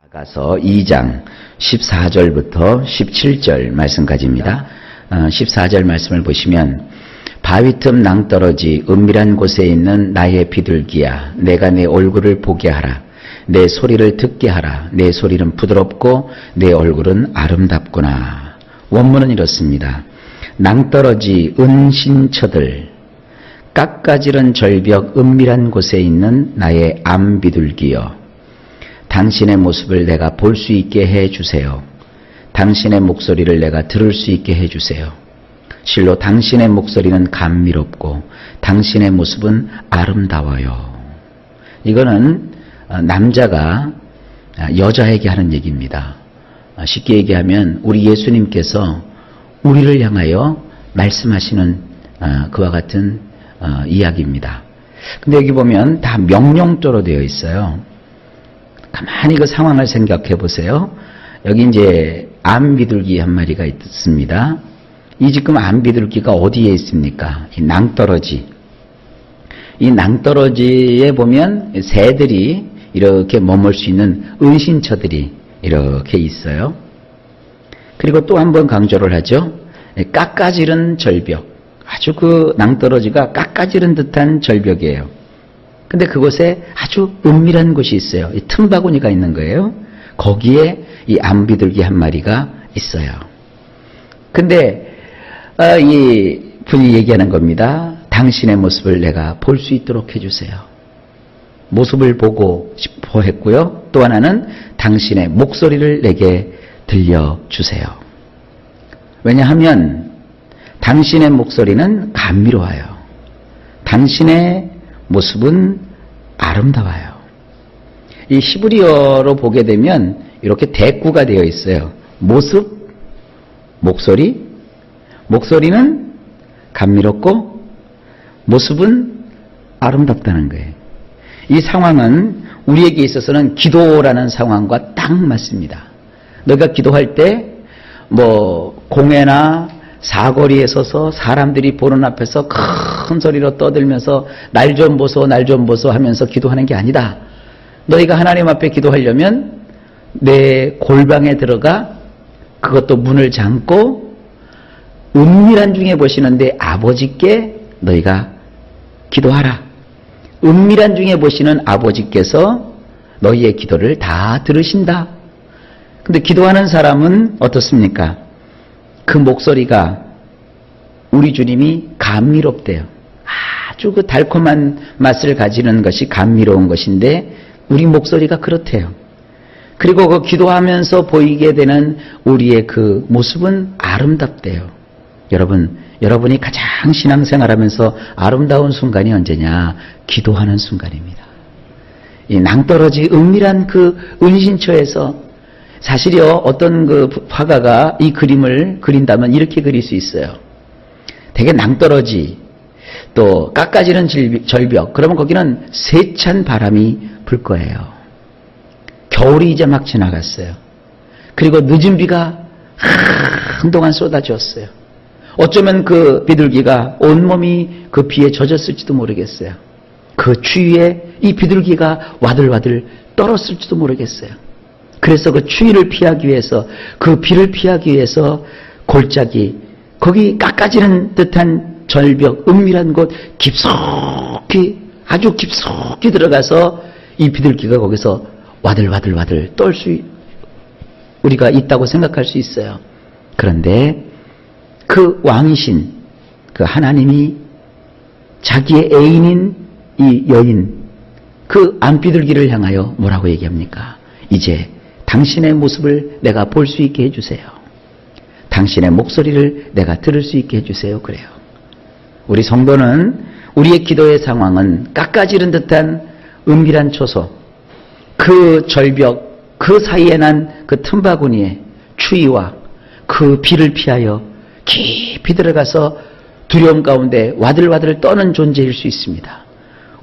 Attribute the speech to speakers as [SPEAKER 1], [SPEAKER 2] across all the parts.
[SPEAKER 1] 가서 2장 14절부터 17절 말씀까지입니다. 14절 말씀을 보시면 바위 틈 낭떠러지 은밀한 곳에 있는 나의 비둘기야, 내가 내 얼굴을 보게 하라. 내 소리를 듣게 하라. 내 소리는 부드럽고 내 얼굴은 아름답구나. 원문은 이렇습니다. 낭떠러지 은신처들, 깎아지른 절벽 은밀한 곳에 있는 나의 암비둘기여, 당신의 모습을 내가 볼 수 있게 해주세요. 당신의 목소리를 내가 들을 수 있게 해주세요. 실로 당신의 목소리는 감미롭고 당신의 모습은 아름다워요. 이거는 남자가 여자에게 하는 얘기입니다. 쉽게 얘기하면 우리 예수님께서 우리를 향하여 말씀하시는 그와 같은 이야기입니다. 근데 여기 보면 다 명령조로 되어 있어요. 가만히 그 상황을 생각해 보세요. 여기 이제 암비둘기 한 마리가 있습니다. 이 지금 암비둘기가 어디에 있습니까? 이 낭떠러지. 이 낭떠러지에 보면 새들이 이렇게 머물 수 있는 은신처들이 이렇게 있어요. 그리고 또 한 번 강조를 하죠. 깎아지른 절벽. 아주 그 낭떠러지가 깎아지른 듯한 절벽이에요. 근데 그곳에 아주 은밀한 곳이 있어요. 이 틈바구니가 있는 거예요. 거기에 이 암비둘기 한 마리가 있어요. 근데 이 분이 얘기하는 겁니다. 당신의 모습을 내가 볼 수 있도록 해주세요. 모습을 보고 싶어 했고요. 또 하나는 당신의 목소리를 내게 들려주세요. 왜냐하면 당신의 목소리는 감미로워요. 당신의 모습은 아름다워요. 이 히브리어로 보게 되면 이렇게 대꾸가 되어 있어요. 모습, 목소리, 목소리는 감미롭고 모습은 아름답다는 거예요. 이 상황은 우리에게 있어서는 기도라는 상황과 딱 맞습니다. 너가 기도할 때 공회나 사거리에 서서 사람들이 보는 앞에서 큰 소리로 떠들면서 날 좀 보소 날 좀 보소 하면서 기도하는 게 아니다. 너희가 하나님 앞에 기도하려면 내 골방에 들어가 그것도 문을 잠고 은밀한 중에 보시는데 아버지께 너희가 기도하라. 은밀한 중에 보시는 아버지께서 너희의 기도를 다 들으신다. 근데 기도하는 사람은 어떻습니까? 그 목소리가 우리 주님이 감미롭대요. 아주 그 달콤한 맛을 가지는 것이 감미로운 것인데 우리 목소리가 그렇대요. 그리고 그 기도하면서 보이게 되는 우리의 그 모습은 아름답대요. 여러분이 가장 신앙생활하면서 아름다운 순간이 언제냐? 기도하는 순간입니다. 이 낭떠러지 은밀한 그 은신처에서 사실이요, 어떤 그 화가가 이 그림을 그린다면 이렇게 그릴 수 있어요. 되게 낭떠러지, 또 깎아지는 절벽, 그러면 거기는 세찬 바람이 불 거예요. 겨울이 이제 막 지나갔어요. 그리고 늦은 비가 한동안 쏟아졌어요. 어쩌면 그 비둘기가 온몸이 그 비에 젖었을지도 모르겠어요. 그 추위에 이 비둘기가 와들와들 떨었을지도 모르겠어요. 그래서 그 추위를 피하기 위해서, 그 비를 피하기 위해서 골짜기, 거기 깎아지는 듯한 절벽, 은밀한 곳 깊숙이, 아주 깊숙이 들어가서 이 비둘기가 거기서 와들와들 떨 수 우리가 있다고 생각할 수 있어요. 그런데 그 왕이신 그 하나님이 자기의 애인인 이 여인, 그 암비둘기를 향하여 뭐라고 얘기합니까? 이제 당신의 모습을 내가 볼 수 있게 해주세요. 당신의 목소리를 내가 들을 수 있게 해주세요. 그래요. 우리 성도는 우리의 기도의 상황은 깎아지른 듯한 은밀한 초소, 그 절벽, 그 사이에 난 그 틈바구니에 추위와 그 비를 피하여 깊이 들어가서 두려움 가운데 와들와들 떠는 존재일 수 있습니다.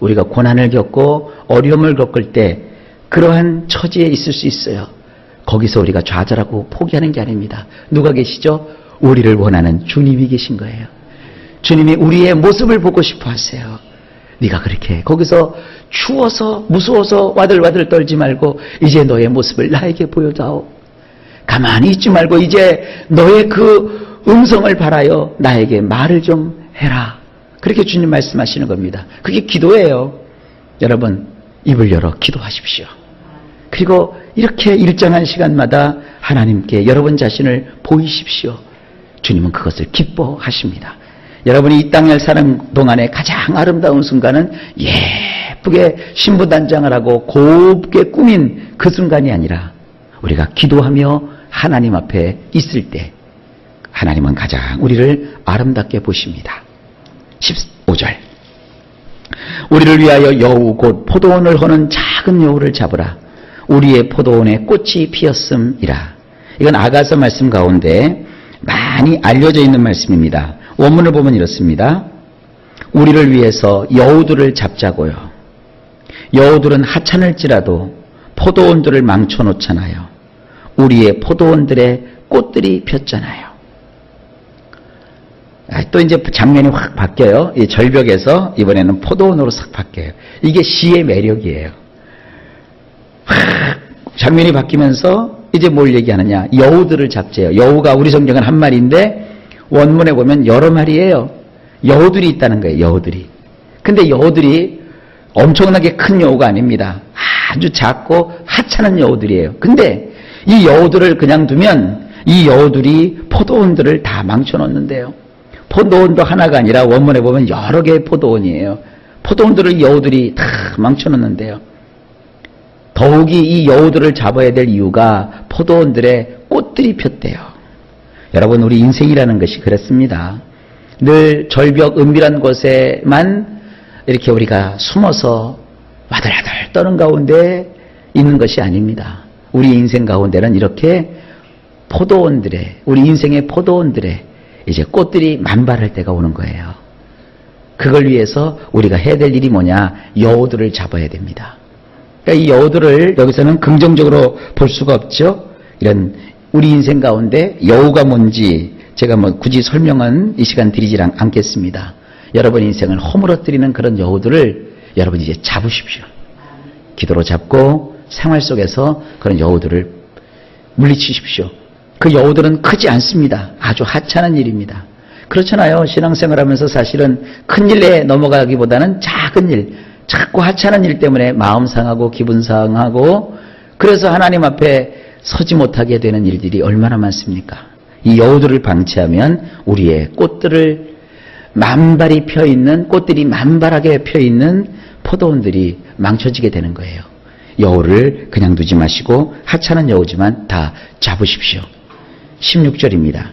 [SPEAKER 1] 우리가 고난을 겪고 어려움을 겪을 때 그러한 처지에 있을 수 있어요. 거기서 우리가 좌절하고 포기하는 게 아닙니다. 누가 계시죠? 우리를 원하는 주님이 계신 거예요. 주님이 우리의 모습을 보고 싶어 하세요. 네가 그렇게 거기서 추워서 무서워서 와들와들 떨지 말고 이제 너의 모습을 나에게 보여다오. 가만히 있지 말고 이제 너의 그 음성을 바라여 나에게 말을 좀 해라. 그렇게 주님 말씀하시는 겁니다. 그게 기도예요. 여러분, 입을 열어 기도하십시오. 그리고 이렇게 일정한 시간마다 하나님께 여러분 자신을 보이십시오. 주님은 그것을 기뻐하십니다. 여러분이 이 땅을 사는 동안에 가장 아름다운 순간은 예쁘게 신부단장을 하고 곱게 꾸민 그 순간이 아니라 우리가 기도하며 하나님 앞에 있을 때 하나님은 가장 우리를 아름답게 보십니다. 15절, 우리를 위하여 여우 곧 포도원을 허는 작은 여우를 잡으라. 우리의 포도원에 꽃이 피었음이라. 이건 아가서 말씀 가운데 많이 알려져 있는 말씀입니다. 원문을 보면 이렇습니다. 우리를 위해서 여우들을 잡자고요. 여우들은 하찮을지라도 포도원들을 망쳐놓잖아요. 우리의 포도원들의 꽃들이 폈잖아요. 또 이제 장면이 확 바뀌어요. 이 절벽에서 이번에는 포도원으로 싹 바뀌어요. 이게 시의 매력이에요. 장면이 바뀌면서 이제 뭘 얘기하느냐. 여우들을 잡재요. 여우가 우리 성경은 한 마리인데 원문에 보면 여러 마리예요. 여우들이 있다는 거예요. 여우들이. 근데 여우들이 엄청나게 큰 여우가 아닙니다. 아주 작고 하찮은 여우들이에요. 근데 이 여우들을 그냥 두면 이 여우들이 포도원들을 다 망쳐놓는데요. 포도원도 하나가 아니라 원문에 보면 여러 개의 포도원이에요. 포도원들을 여우들이 다 망쳐놓는데요. 더욱이 이 여우들을 잡아야 될 이유가 포도원들의 꽃들이 폈대요. 여러분, 우리 인생이라는 것이 그렇습니다. 늘 절벽 은밀한 곳에만 이렇게 우리가 숨어서 와들와들 떠는 가운데 있는 것이 아닙니다. 우리 인생 가운데는 이렇게 포도원들의, 우리 인생의 포도원들의 이제 꽃들이 만발할 때가 오는 거예요. 그걸 위해서 우리가 해야 될 일이 뭐냐? 여우들을 잡아야 됩니다. 그러니까 이 여우들을 여기서는 긍정적으로 볼 수가 없죠. 이런 우리 인생 가운데 여우가 뭔지 제가 뭐 굳이 설명은 이 시간 드리지 않겠습니다. 여러분 인생을 허물어뜨리는 그런 여우들을 여러분 이제 잡으십시오. 기도로 잡고 생활 속에서 그런 여우들을 물리치십시오. 그 여우들은 크지 않습니다. 아주 하찮은 일입니다. 그렇잖아요. 신앙생활하면서 사실은 큰 일에 넘어가기보다는 작은 일, 자꾸 하찮은 일 때문에 마음 상하고 기분 상하고 그래서 하나님 앞에 서지 못하게 되는 일들이 얼마나 많습니까? 이 여우들을 방치하면 우리의 꽃들을 만발이 펴있는, 꽃들이 만발하게 펴있는 포도원들이 망쳐지게 되는 거예요. 여우를 그냥 두지 마시고 하찮은 여우지만 다 잡으십시오. 16절입니다.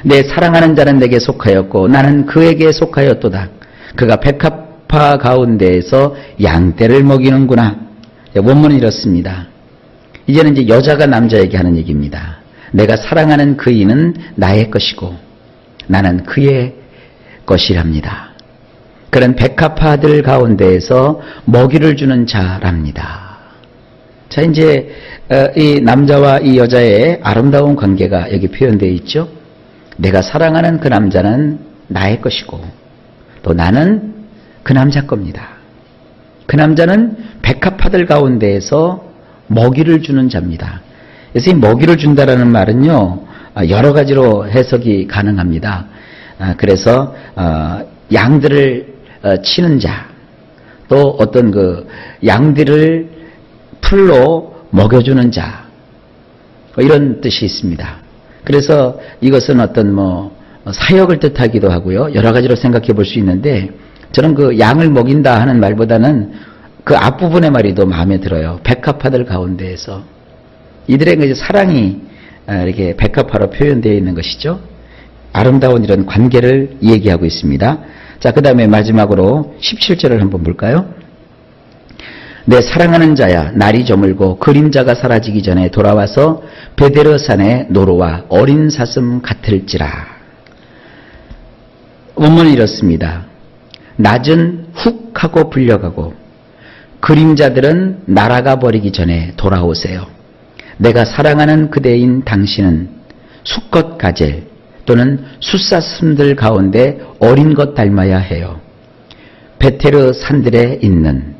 [SPEAKER 1] 내 사랑하는 자는 내게 속하였고 나는 그에게 속하였도다. 그가 백합화 가운데에서 양떼를 먹이는구나. 원문은 이렇습니다. 이제는 이제 여자가 남자에게 하는 얘기입니다. 내가 사랑하는 그이는 나의 것이고 나는 그의 것이랍니다. 그런 백합화들 가운데에서 먹이를 주는 자랍니다. 자, 이제 이 남자와 이 여자의 아름다운 관계가 여기 표현되어 있죠. 내가 사랑하는 그 남자는 나의 것이고 또 나는 그 남자 겁니다. 그 남자는 백합화들 가운데에서 먹이를 주는 자입니다. 그래서 이 먹이를 준다라는 말은요, 여러 가지로 해석이 가능합니다. 그래서 양들을 치는 자, 또 어떤 그 양들을 풀로 먹여주는 자, 이런 뜻이 있습니다. 그래서 이것은 어떤 뭐 사역을 뜻하기도 하고요. 여러 가지로 생각해 볼 수 있는데 저는 그 양을 먹인다 하는 말보다는 그 앞부분의 말이 더 마음에 들어요. 백합화들 가운데에서 이들의 이제 사랑이 이렇게 백합화로 표현되어 있는 것이죠. 아름다운 이런 관계를 얘기하고 있습니다. 자, 그 다음에 마지막으로 17절을 한번 볼까요? 내 사랑하는 자야, 날이 저물고 그림자가 사라지기 전에 돌아와서 베데르산의 노루와 어린 사슴 같을지라. 원문은 이렇습니다. 낮은 훅 하고 불려가고 그림자들은 날아가 버리기 전에 돌아오세요. 내가 사랑하는 그대인 당신은 수컷 가젤 또는 숫사슴들 가운데 어린 것 닮아야 해요. 베테르 산들에 있는,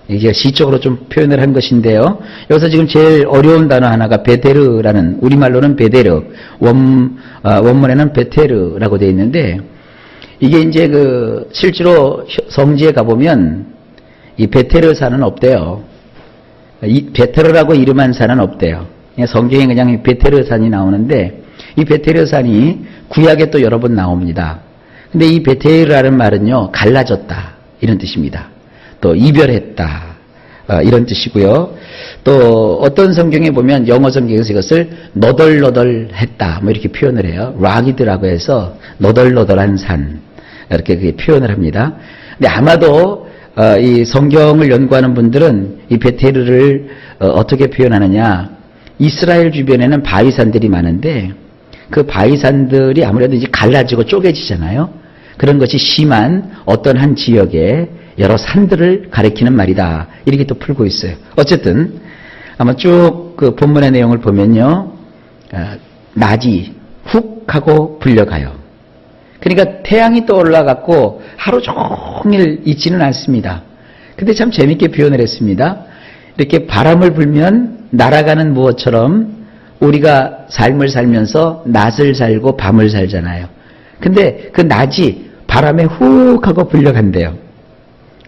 [SPEAKER 1] 이게 시적으로 좀 표현을 한 것인데요. 여기서 지금 제일 어려운 단어 하나가 베테르라는, 우리말로는 베데르, 원문에는 베테르라고 되어 있는데, 이게 이제 실제로 성지에 가보면 이 베테르 산은 없대요. 이 베테르라고 이름한 산은 없대요. 성경에 그냥 베테르 산이 나오는데, 이 베테르 산이 구약에 또 여러 번 나옵니다. 근데 이 베테르라는 말은요, 갈라졌다, 이런 뜻입니다. 또 이별했다, 이런 뜻이고요. 또 어떤 성경에 보면 영어 성경에서 이것을 너덜너덜했다, 뭐 이렇게 표현을 해요. 락이드라고 해서 너덜너덜한 산, 이렇게 표현을 합니다. 근데 아마도 이 성경을 연구하는 분들은 이 베테르를 어떻게 표현하느냐, 이스라엘 주변에는 바위산들이 많은데 그 바위산들이 아무래도 이제 갈라지고 쪼개지잖아요. 그런 것이 심한 어떤 한 지역에 여러 산들을 가리키는 말이다, 이렇게 또 풀고 있어요. 어쨌든 아마 쭉 그 본문의 내용을 보면요, 낮이 훅 하고 불려가요. 그러니까 태양이 또 올라갔고 하루 종일 있지는 않습니다. 근데 참 재밌게 표현을 했습니다. 이렇게 바람을 불면 날아가는 무엇처럼 우리가 삶을 살면서 낮을 살고 밤을 살잖아요. 근데 그 낮이 바람에 훅 하고 불려간대요.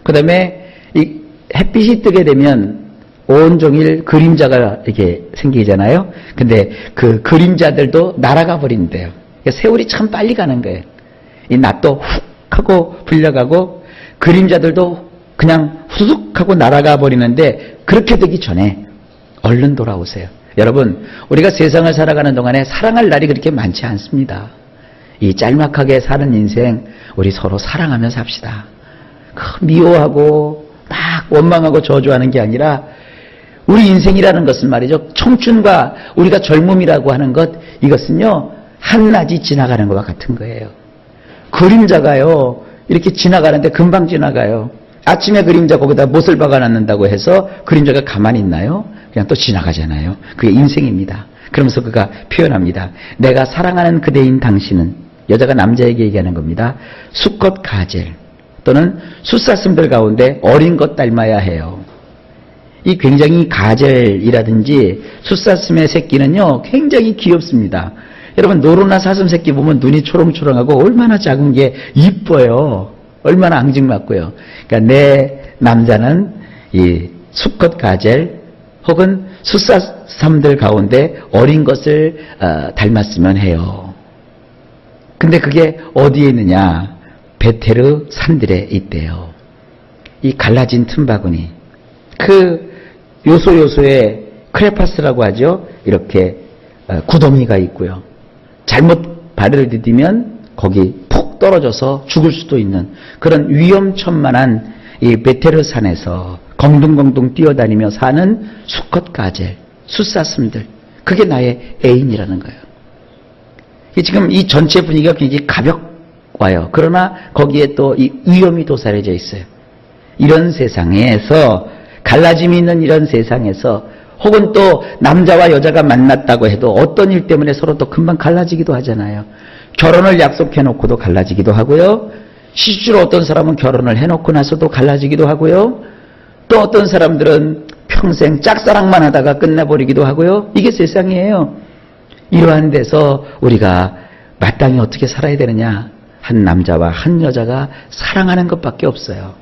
[SPEAKER 1] 그 다음에 이 햇빛이 뜨게 되면 온종일 그림자가 이렇게 생기잖아요. 근데 그 그림자들도 날아가 버린대요. 그러니까 세월이 참 빨리 가는 거예요. 이 낮도 훅 하고 불려가고 그림자들도 그냥 후숙 하고 날아가 버리는데, 그렇게 되기 전에 얼른 돌아오세요. 여러분, 우리가 세상을 살아가는 동안에 사랑할 날이 그렇게 많지 않습니다. 이 짤막하게 사는 인생, 우리 서로 사랑하며 삽시다. 미워하고 막 원망하고 저주하는 게 아니라, 우리 인생이라는 것은 말이죠, 청춘과 우리가 젊음이라고 하는 것, 이것은요 한낮이 지나가는 것과 같은 거예요. 그림자가요 이렇게 지나가는데 금방 지나가요. 아침에 그림자 거기다 못을 박아놨는다고 해서 그림자가 가만히 있나요? 그냥 또 지나가잖아요. 그게 인생입니다. 그러면서 그가 표현합니다. 내가 사랑하는 그대인 당신은, 여자가 남자에게 얘기하는 겁니다, 수컷 가젤 또는 숫사슴들 가운데 어린 것 닮아야 해요. 이 굉장히 가젤이라든지 숫사슴의 새끼는요 굉장히 귀엽습니다. 여러분, 노루나 사슴 새끼 보면 눈이 초롱초롱하고 얼마나 작은 게 이뻐요. 얼마나 앙증맞고요. 그러니까 내 남자는 이 수컷 가젤 혹은 숫사슴들 가운데 어린 것을 닮았으면 해요. 근데 그게 어디에 있느냐? 베테르 산들에 있대요. 이 갈라진 틈바구니, 그 요소요소에 크레파스라고 하죠. 이렇게 구덩이가 있고요. 잘못 발을 디디면 거기 푹 떨어져서 죽을 수도 있는 그런 위험천만한 이 베테르 산에서 공둥공둥 뛰어다니며 사는 수컷 가젤, 숫사슴들, 그게 나의 애인이라는 거예요. 지금 이 전체 분위기가 굉장히 가볍와요. 그러나 거기에 또 이 위험이 도사려져 있어요. 이런 세상에서, 갈라짐이 있는 이런 세상에서, 혹은 또 남자와 여자가 만났다고 해도 어떤 일 때문에 서로 또 금방 갈라지기도 하잖아요. 결혼을 약속해놓고도 갈라지기도 하고요. 실제로 어떤 사람은 결혼을 해놓고 나서도 갈라지기도 하고요. 또 어떤 사람들은 평생 짝사랑만 하다가 끝내버리기도 하고요. 이게 세상이에요. 이러한 데서 우리가 마땅히 어떻게 살아야 되느냐? 한 남자와 한 여자가 사랑하는 것밖에 없어요.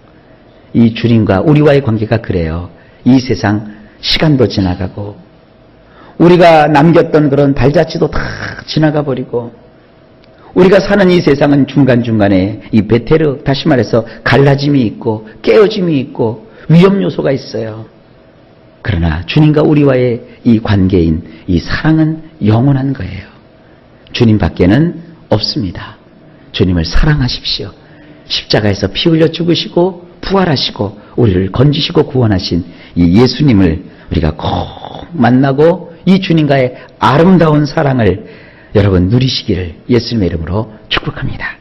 [SPEAKER 1] 이 주님과 우리와의 관계가 그래요. 이 세상 시간도 지나가고 우리가 남겼던 그런 발자취도 다 지나가 버리고, 우리가 사는 이 세상은 중간중간에 이 베테르, 다시 말해서 갈라짐이 있고 깨어짐이 있고 위험 요소가 있어요. 그러나 주님과 우리와의 이 관계인 이 사랑은 영원한 거예요. 주님 밖에는 없습니다. 주님을 사랑하십시오. 십자가에서 피 흘려 죽으시고 부활하시고 우리를 건지시고 구원하신 이 예수님을 우리가 꼭 만나고 이 주님과의 아름다운 사랑을 여러분 누리시기를 예수님의 이름으로 축복합니다.